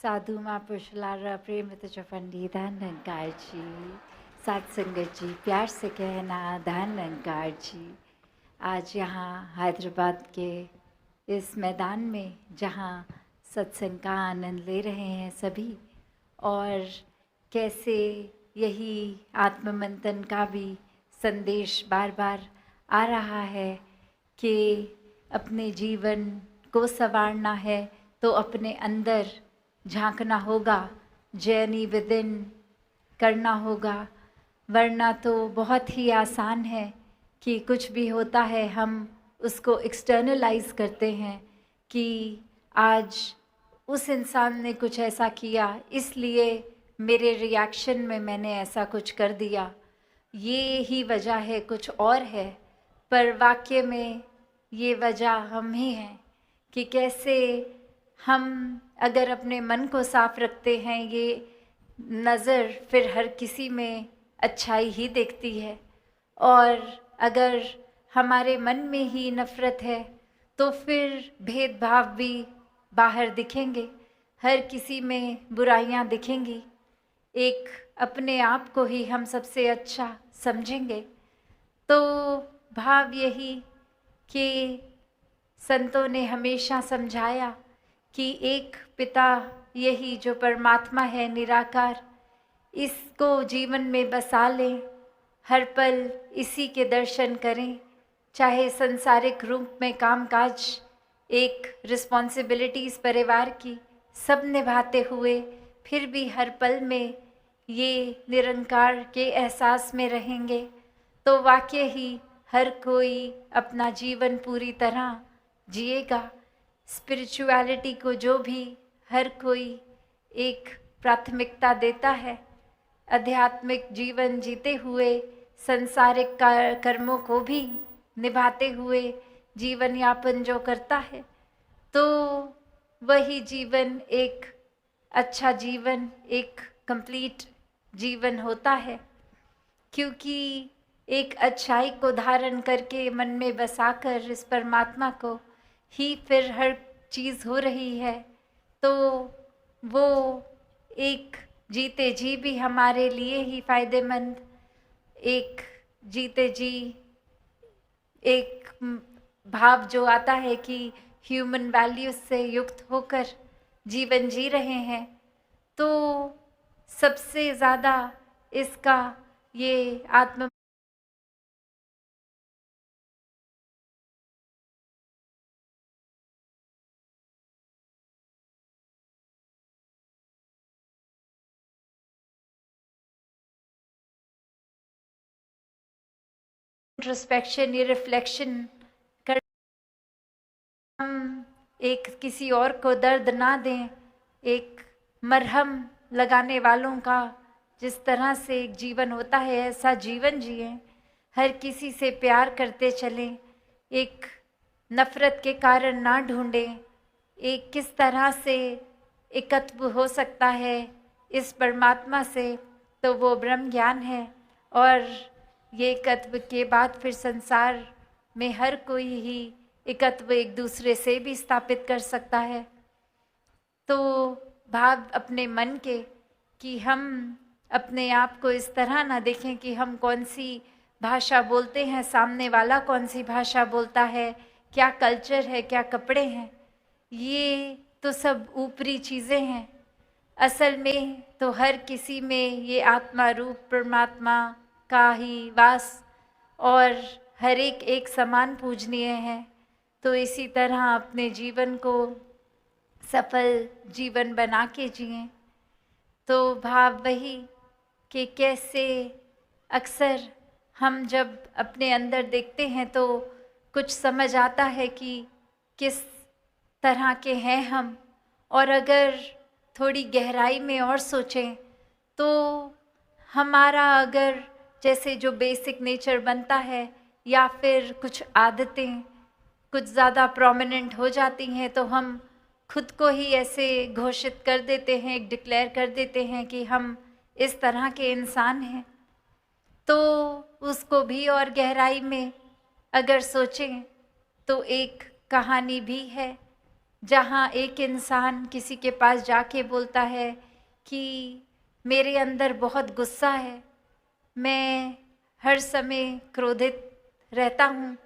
साधु महापुरुषलारा प्रेमित जो पंडितान अंकार जी, सात संगत जी, प्यार से कहना दान अंकार जी। आज यहाँ हैदराबाद के इस मैदान में जहाँ सत्संग का आनंद ले रहे हैं सभी, और कैसे यही आत्ममंथन का भी संदेश बार बार आ रहा है कि अपने जीवन को संवारना है तो अपने अंदर झांकना होगा, जर्नी विद इन करना होगा, वरना तो बहुत ही आसान है कि कुछ भी होता है हम उसको एक्सटर्नलाइज करते हैं कि आज उस इंसान ने कुछ ऐसा किया इसलिए मेरे रिएक्शन में मैंने ऐसा कुछ कर दिया, ये ही वजह है, कुछ और है। पर वाक्य में ये वजह हम ही हैं कि कैसे हम अगर अपने मन को साफ रखते हैं, ये नज़र फिर हर किसी में अच्छाई ही देखती है। और अगर हमारे मन में ही नफ़रत है तो फिर भेदभाव भी बाहर दिखेंगे, हर किसी में बुराइयां दिखेंगी, एक अपने आप को ही हम सबसे अच्छा समझेंगे। तो भाव यही कि संतों ने हमेशा समझाया कि एक पिता यही जो परमात्मा है निराकार, इसको जीवन में बसा लें, हर पल इसी के दर्शन करें, चाहे संसारिक रूप में कामकाज, एक रिस्पॉन्सिबिलिटीज़ परिवार की सब निभाते हुए फिर भी हर पल में ये निरंकार के एहसास में रहेंगे तो वाकई ही हर कोई अपना जीवन पूरी तरह जिएगा। स्पिरिचुअलिटी को जो भी हर कोई एक प्राथमिकता देता है, आध्यात्मिक जीवन जीते हुए संसारिक कर्मों को भी निभाते हुए जीवन यापन जो करता है, तो वही जीवन एक अच्छा जीवन, एक कंप्लीट जीवन होता है। क्योंकि एक अच्छाई को धारण करके मन में बसाकर इस परमात्मा को ही फिर हर चीज़ हो रही है, तो वो एक जीते जी भी हमारे लिए ही फायदेमंद, एक जीते जी एक भाव जो आता है कि ह्यूमन वैल्यूज से युक्त होकर जीवन जी रहे हैं, तो सबसे ज़्यादा इसका ये आत्म इंट्रोस्पेक्शन, ये रिफ्लेक्शन कर हम एक किसी और को दर्द ना दें, एक मरहम लगाने वालों का जिस तरह से एक जीवन होता है ऐसा जीवन जिएं, हर किसी से प्यार करते चलें, एक नफ़रत के कारण ना ढूंढें, एक किस तरह से एकत्व हो सकता है इस परमात्मा से, तो वो ब्रह्म ज्ञान है। और ये एकत्व के बाद फिर संसार में हर कोई ही एकत्व एक दूसरे से भी स्थापित कर सकता है। तो भाव अपने मन के कि हम अपने आप को इस तरह ना देखें कि हम कौन सी भाषा बोलते हैं, सामने वाला कौन सी भाषा बोलता है, क्या कल्चर है, क्या कपड़े हैं, ये तो सब ऊपरी चीज़ें हैं। असल में तो हर किसी में ये आत्मा रूप परमात्मा का ही वास और हर एक एक समान पूजनीय है। तो इसी तरह अपने जीवन को सफल जीवन बना के जिएं। तो भाव वही कि कैसे अक्सर हम जब अपने अंदर देखते हैं तो कुछ समझ आता है कि किस तरह के हैं हम, और अगर थोड़ी गहराई में और सोचें तो हमारा अगर जैसे जो बेसिक नेचर बनता है या फिर कुछ आदतें कुछ ज़्यादा प्रोमिनेंट हो जाती हैं तो हम खुद को ही ऐसे घोषित कर देते हैं, डिक्लेयर कर देते हैं कि हम इस तरह के इंसान हैं। तो उसको भी और गहराई में अगर सोचें तो एक कहानी भी है जहाँ एक इंसान किसी के पास जाके बोलता है कि मेरे अंदर बहुत गुस्सा है, मैं हर समय क्रोधित रहता हूँ,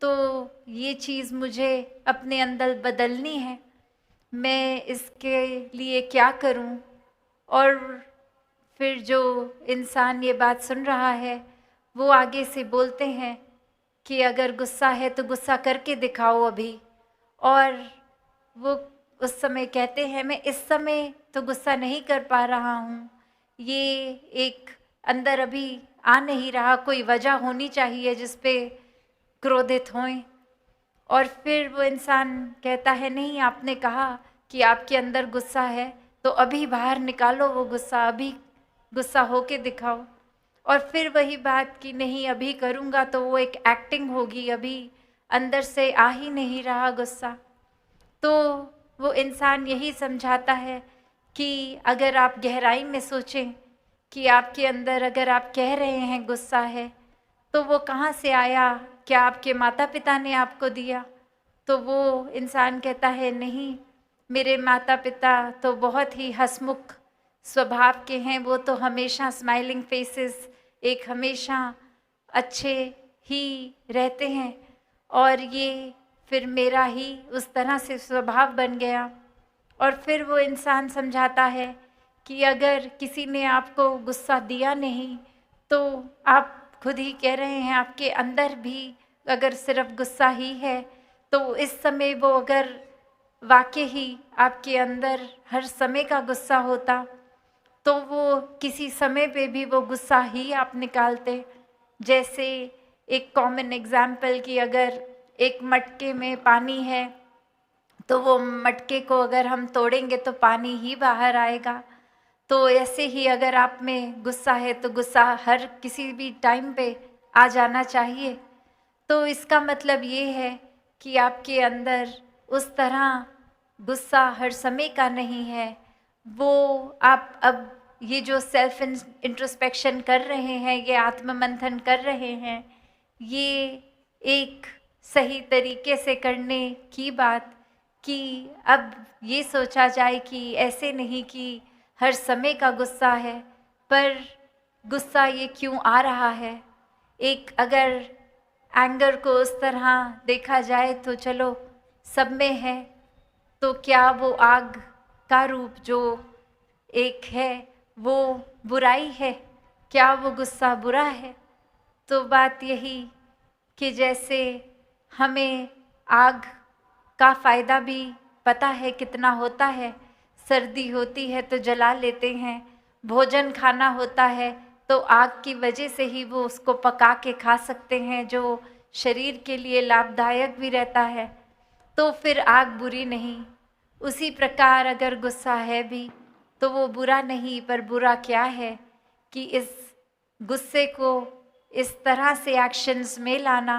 तो ये चीज़ मुझे अपने अंदर बदलनी है, मैं इसके लिए क्या करूँ। और फिर जो इंसान ये बात सुन रहा है वो आगे से बोलते हैं कि अगर गुस्सा है तो गुस्सा करके दिखाओ अभी। और वो उस समय कहते हैं मैं इस समय तो गुस्सा नहीं कर पा रहा हूँ, ये एक अंदर अभी आ नहीं रहा, कोई वजह होनी चाहिए जिस पे क्रोधित होएं। और फिर वो इंसान कहता है नहीं, आपने कहा कि आपके अंदर गुस्सा है तो अभी बाहर निकालो वो गुस्सा, अभी गुस्सा होके दिखाओ। और फिर वही बात कि नहीं अभी करूँगा तो वो एक एक्टिंग होगी, अभी अंदर से आ ही नहीं रहा गुस्सा। तो वो इंसान यही समझाता है कि अगर आप गहराई में सोचें कि आपके अंदर अगर आप कह रहे हैं गुस्सा है तो वो कहाँ से आया, क्या आपके माता पिता ने आपको दिया? तो वो इंसान कहता है नहीं, मेरे माता पिता तो बहुत ही हंसमुख स्वभाव के हैं, वो तो हमेशा स्माइलिंग फेसेस, एक हमेशा अच्छे ही रहते हैं, और ये फिर मेरा ही उस तरह से स्वभाव बन गया। और फिर वो इंसान समझाता है कि अगर किसी ने आपको गुस्सा दिया नहीं तो आप खुद ही कह रहे हैं आपके अंदर भी अगर सिर्फ गुस्सा ही है, तो इस समय वो अगर वाकई ही आपके अंदर हर समय का गुस्सा होता तो वो किसी समय पे भी वो गुस्सा ही आप निकालते। जैसे एक कॉमन एग्जाम्पल कि अगर एक मटके में पानी है तो वो मटके को अगर हम तोड़ेंगे तो पानी ही बाहर आएगा। तो ऐसे ही अगर आप में गुस्सा है तो गुस्सा हर किसी भी टाइम पे आ जाना चाहिए। तो इसका मतलब ये है कि आपके अंदर उस तरह गुस्सा हर समय का नहीं है। वो आप अब ये जो सेल्फ इंट्रोस्पेक्शन कर रहे हैं, ये आत्ममंथन कर रहे हैं, ये एक सही तरीके से करने की बात कि अब ये सोचा जाए कि ऐसे नहीं कि हर समय का गुस्सा है, पर गुस्सा ये क्यों आ रहा है। एक अगर एंगर को उस तरह देखा जाए तो चलो सब में है, तो क्या वो आग का रूप जो एक है वो बुराई है, क्या वो गुस्सा बुरा है? तो बात यही कि जैसे हमें आग का फ़ायदा भी पता है कितना होता है, सर्दी होती है तो जला लेते हैं, भोजन खाना होता है तो आग की वजह से ही वो उसको पका के खा सकते हैं, जो शरीर के लिए लाभदायक भी रहता है। तो फिर आग बुरी नहीं। उसी प्रकार अगर गुस्सा है भी तो वो बुरा नहीं, पर बुरा क्या है कि इस गुस्से को इस तरह से एक्शंस में लाना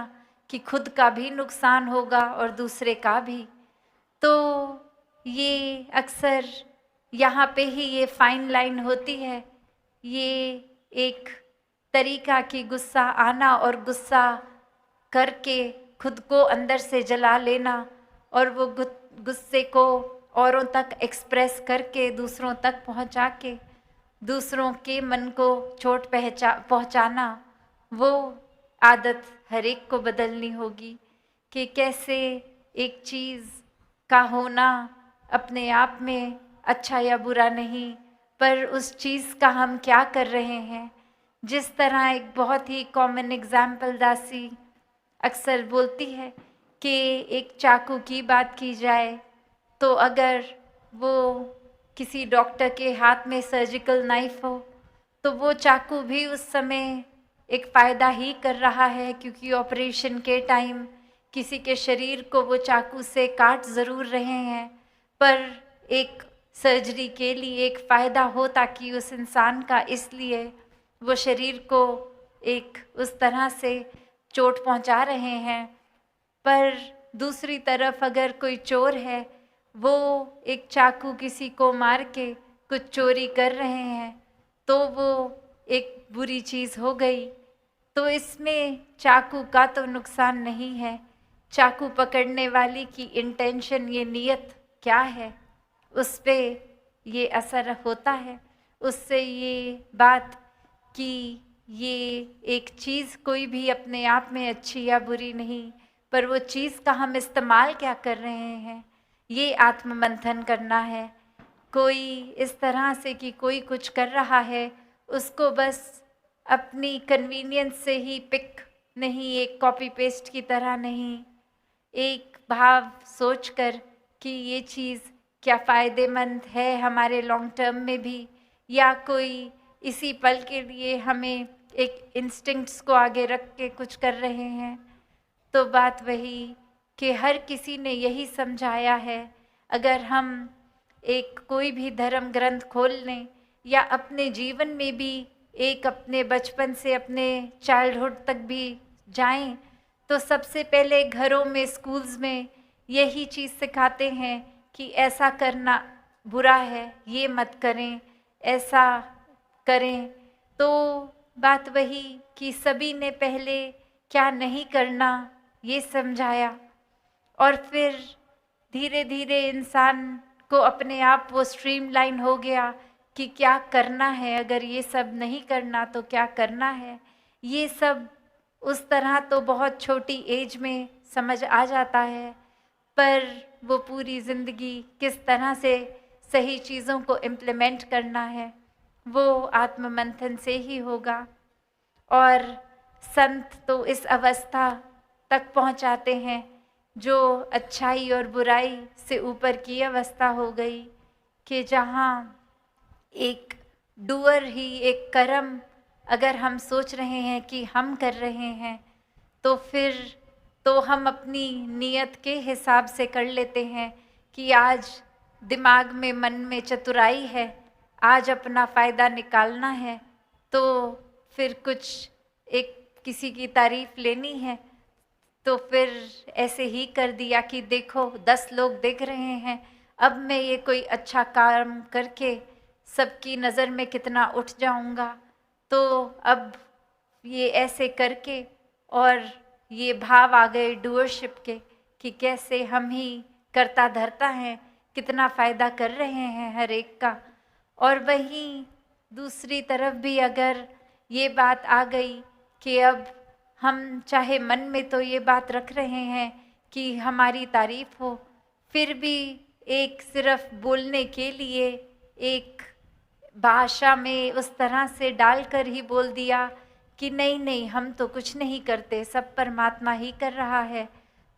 कि खुद का भी नुकसान होगा और दूसरे का भी। तो ये अक्सर यहाँ पे ही ये फाइन लाइन होती है, ये एक तरीका कि गुस्सा आना और गुस्सा करके खुद को अंदर से जला लेना और वो गुस्से को औरों तक एक्सप्रेस करके दूसरों तक पहुँचा के दूसरों के मन को चोट पहुँचाना, वो आदत हर एक को बदलनी होगी कि कैसे एक चीज़ का होना अपने आप में अच्छा या बुरा नहीं, पर उस चीज़ का हम क्या कर रहे हैं। जिस तरह एक बहुत ही कॉमन एग्जाम्पल दासी अक्सर बोलती है कि एक चाकू की बात की जाए तो अगर वो किसी डॉक्टर के हाथ में सर्जिकल नाइफ हो तो वो चाकू भी उस समय एक फ़ायदा ही कर रहा है, क्योंकि ऑपरेशन के टाइम किसी के शरीर को वो चाकू से काट ज़रूर रहे हैं, पर एक सर्जरी के लिए एक फ़ायदा हो ताकि उस इंसान का, इसलिए वो शरीर को एक उस तरह से चोट पहुंचा रहे हैं। पर दूसरी तरफ अगर कोई चोर है, वो एक चाकू किसी को मार के कुछ चोरी कर रहे हैं, तो वो एक बुरी चीज़ हो गई। तो इसमें चाकू का तो नुकसान नहीं है, चाकू पकड़ने वाली की इंटेंशन, ये नियत क्या है उस पे ये असर होता है। उससे ये बात कि ये एक चीज़ कोई भी अपने आप में अच्छी या बुरी नहीं, पर वो चीज़ का हम इस्तेमाल क्या कर रहे हैं, ये आत्ममंथन करना है। कोई इस तरह से कि कोई कुछ कर रहा है, उसको बस अपनी कन्वीनियंस से ही पिक नहीं, एक कॉपी पेस्ट की तरह नहीं, एक भाव सोचकर कि ये चीज़ क्या फ़ायदेमंद है हमारे लॉन्ग टर्म में भी, या कोई इसी पल के लिए हमें एक इंस्टिंक्ट्स को आगे रख के कुछ कर रहे हैं। तो बात वही कि हर किसी ने यही समझाया है, अगर हम एक कोई भी धर्म ग्रंथ खोल लें या अपने जीवन में भी एक अपने बचपन से अपने चाइल्डहुड तक भी जाएं, तो सबसे पहले घरों में, स्कूल्स में यही चीज़ सिखाते हैं कि ऐसा करना बुरा है, ये मत करें, ऐसा करें। तो बात वही कि सभी ने पहले क्या नहीं करना ये समझाया, और फिर धीरे धीरे इंसान को अपने आप वो स्ट्रीमलाइन हो गया कि क्या करना है, अगर ये सब नहीं करना तो क्या करना है। ये सब उस तरह तो बहुत छोटी एज में समझ आ जाता है, पर वो पूरी ज़िंदगी किस तरह से सही चीज़ों को इम्प्लीमेंट करना है, वो आत्ममंथन से ही होगा। और संत तो इस अवस्था तक पहुंचाते हैं जो अच्छाई और बुराई से ऊपर की अवस्था हो गई, कि जहाँ एक डूअर ही, एक कर्म अगर हम सोच रहे हैं कि हम कर रहे हैं, तो फिर तो हम अपनी नीयत के हिसाब से कर लेते हैं कि आज दिमाग में, मन में चतुराई है, आज अपना फ़ायदा निकालना है, तो फिर कुछ एक किसी की तारीफ़ लेनी है, तो फिर ऐसे ही कर दिया कि देखो 10 लोग देख रहे हैं, अब मैं ये कोई अच्छा काम करके सबकी नज़र में कितना उठ जाऊंगा, तो अब ये ऐसे करके, और ये भाव आ गए डूअरशिप के कि कैसे हम ही करता धरता हैं, कितना फ़ायदा कर रहे हैं हर एक का। और वहीं दूसरी तरफ भी अगर ये बात आ गई कि अब हम चाहे मन में तो ये बात रख रहे हैं कि हमारी तारीफ़ हो, फिर भी एक सिर्फ बोलने के लिए एक भाषा में उस तरह से डालकर ही बोल दिया कि नहीं नहीं, हम तो कुछ नहीं करते, सब परमात्मा ही कर रहा है,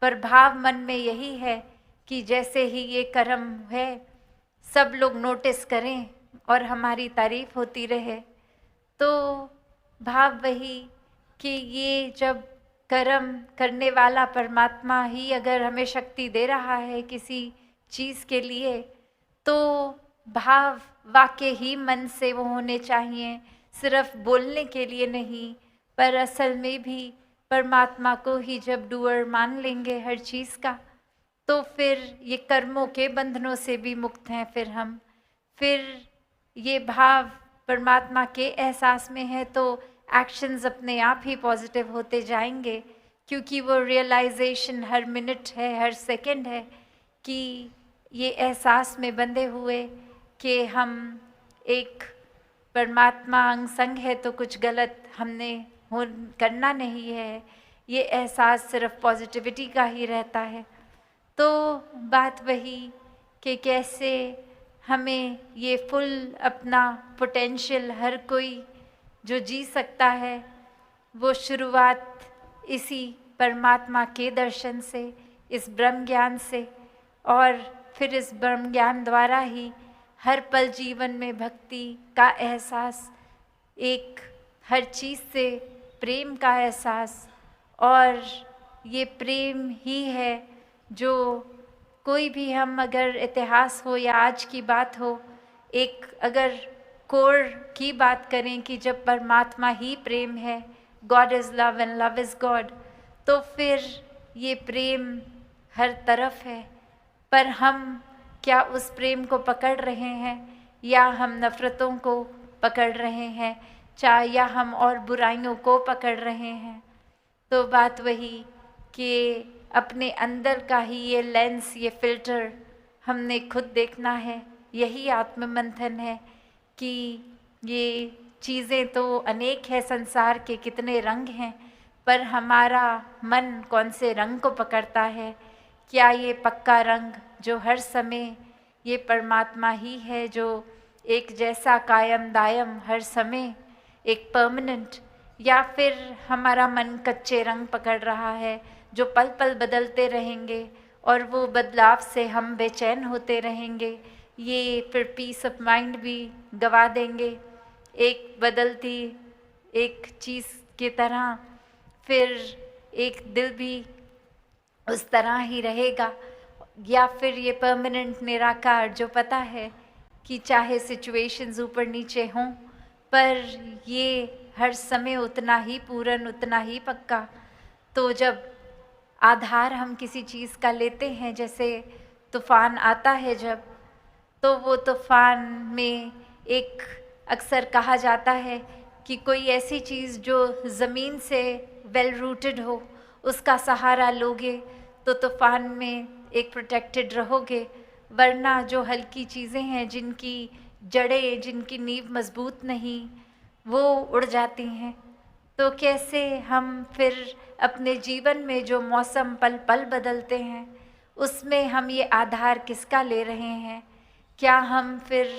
पर भाव मन में यही है कि जैसे ही ये कर्म है सब लोग नोटिस करें और हमारी तारीफ़ होती रहे। तो भाव वही कि ये जब कर्म करने वाला परमात्मा ही अगर हमें शक्ति दे रहा है किसी चीज़ के लिए, तो भाव वाकई ही मन से वो होने चाहिए, सिर्फ बोलने के लिए नहीं, पर असल में भी परमात्मा को ही जब डूअर मान लेंगे हर चीज़ का, तो फिर ये कर्मों के बंधनों से भी मुक्त हैं। फिर ये भाव परमात्मा के एहसास में है, तो एक्शंस अपने आप ही पॉजिटिव होते जाएंगे, क्योंकि वो रियलाइजेशन हर मिनट है, हर सेकंड है कि ये एहसास में बंधे हुए कि हम एक परमात्मा अंग संग है, तो कुछ गलत हमने करना नहीं है, ये एहसास सिर्फ पॉजिटिविटी का ही रहता है। तो बात वही कि कैसे हमें ये फुल अपना पोटेंशियल हर कोई जो जी सकता है, वो शुरुआत इसी परमात्मा के दर्शन से, इस ब्रह्म ज्ञान से, और फिर इस ब्रह्म ज्ञान द्वारा ही हर पल जीवन में भक्ति का एहसास, एक हर चीज़ से प्रेम का एहसास, और ये प्रेम ही है जो कोई भी, हम अगर इतिहास हो या आज की बात हो, एक अगर कोर की बात करें कि जब परमात्मा ही प्रेम है, God is love and love is God, तो फिर ये प्रेम हर तरफ है, पर हम क्या उस प्रेम को पकड़ रहे हैं, या हम नफ़रतों को पकड़ रहे हैं, चाहे या हम और बुराइयों को पकड़ रहे हैं। तो बात वही कि अपने अंदर का ही ये लेंस, ये फ़िल्टर हमने खुद देखना है। यही आत्ममंथन है कि ये चीज़ें तो अनेक है, संसार के कितने रंग हैं, पर हमारा मन कौन से रंग को पकड़ता है। क्या ये पक्का रंग जो हर समय ये परमात्मा ही है, जो एक जैसा कायम दायम हर समय एक परमानेंट, या फिर हमारा मन कच्चे रंग पकड़ रहा है जो पल पल बदलते रहेंगे और वो बदलाव से हम बेचैन होते रहेंगे। ये फिर पीस ऑफ माइंड भी गवा देंगे एक बदलती एक चीज़ की तरह। फिर एक दिल भी उस तरह ही रहेगा, या फिर ये परमानेंट निराकार जो पता है कि चाहे सिचुएशंस ऊपर नीचे हों, पर ये हर समय उतना ही पूर्ण, उतना ही पक्का। तो जब आधार हम किसी चीज़ का लेते हैं, जैसे तूफ़ान आता है जब, तो वो तूफ़ान में एक अक्सर कहा जाता है कि कोई ऐसी चीज़ जो ज़मीन से वेल रूटेड हो, उसका सहारा लोगे तो तूफ़ान में एक प्रोटेक्टेड रहोगे, वरना जो हल्की चीज़ें हैं, जिनकी जड़ें, जिनकी नींव मजबूत नहीं, वो उड़ जाती हैं। तो कैसे हम फिर अपने जीवन में जो मौसम पल पल बदलते हैं, उसमें हम ये आधार किसका ले रहे हैं? क्या हम फिर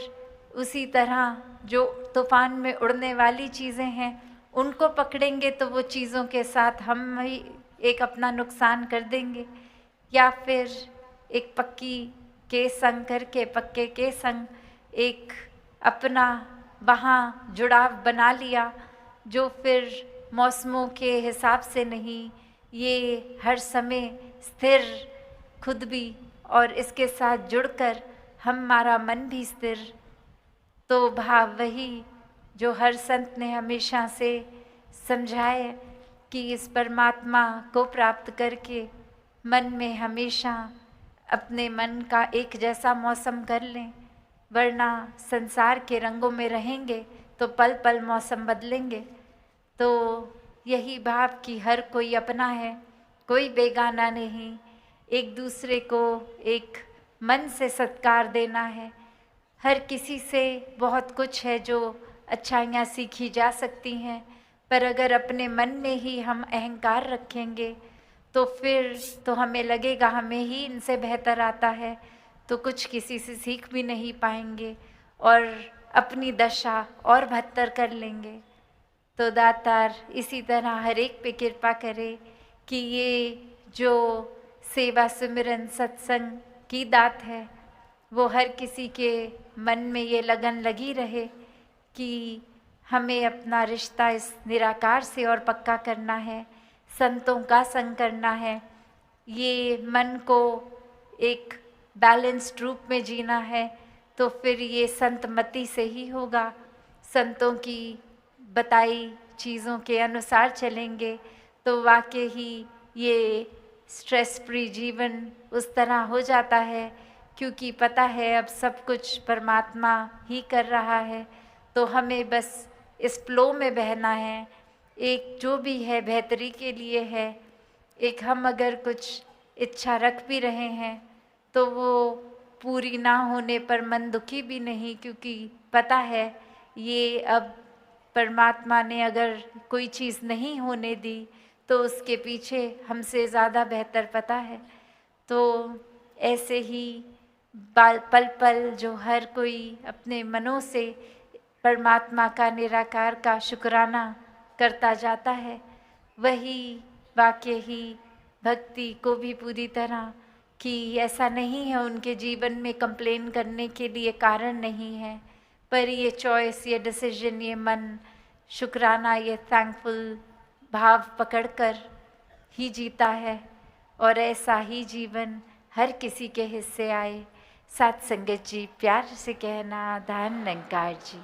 उसी तरह जो तूफ़ान में उड़ने वाली चीज़ें हैं उनको पकड़ेंगे तो वो चीज़ों के साथ हम ही एक अपना नुकसान कर देंगे, या फिर एक पक्की के संग करके, पक्के के संग एक अपना वहाँ जुड़ाव बना लिया, जो फिर मौसमों के हिसाब से नहीं, ये हर समय स्थिर खुद भी और इसके साथ जुड़कर हमारा मन भी स्थिर। तो भाव वही जो हर संत ने हमेशा से समझाए कि इस परमात्मा को प्राप्त करके मन में हमेशा अपने मन का एक जैसा मौसम कर लें, वरना संसार के रंगों में रहेंगे तो पल पल मौसम बदलेंगे। तो यही भाव कि हर कोई अपना है, कोई बेगाना नहीं, एक दूसरे को एक मन से सत्कार देना है। हर किसी से बहुत कुछ है जो अच्छाइयाँ सीखी जा सकती हैं, पर अगर अपने मन में ही हम अहंकार रखेंगे तो फिर तो हमें लगेगा हमें ही इनसे बेहतर आता है, तो कुछ किसी से सीख भी नहीं पाएंगे और अपनी दशा और बदतर कर लेंगे। तो दातार इसी तरह हर एक पे कृपा करे कि ये जो सेवा सिमरन सत्संग की दात है वो हर किसी के मन में ये लगन लगी रहे कि हमें अपना रिश्ता इस निराकार से और पक्का करना है, संतों का संग करना है, ये मन को एक बैलेंस्ड रूप में जीना है। तो फिर ये संतमति से ही होगा, संतों की बताई चीज़ों के अनुसार चलेंगे तो वाकई ही ये स्ट्रेस फ्री जीवन उस तरह हो जाता है, क्योंकि पता है अब सब कुछ परमात्मा ही कर रहा है। तो हमें बस इस फ्लो में बहना है, एक जो भी है बेहतरी के लिए है। एक हम अगर कुछ इच्छा रख भी रहे हैं तो वो पूरी ना होने पर मन दुखी भी नहीं, क्योंकि पता है ये अब परमात्मा ने अगर कोई चीज़ नहीं होने दी तो उसके पीछे हमसे ज़्यादा बेहतर पता है। तो ऐसे ही पल पल जो हर कोई अपने मनों से परमात्मा का निराकार का शुक्राना करता जाता है, वही वाकई ही भक्ति को भी पूरी तरह कि ऐसा नहीं है उनके जीवन में कंप्लेन करने के लिए कारण नहीं है, पर ये चॉइस, ये डिसीजन, ये मन शुक्राना, ये थैंकफुल भाव पकड़कर ही जीता है। और ऐसा ही जीवन हर किसी के हिस्से आए। साथ संगत जी प्यार से कहना, धन निरंकार जी।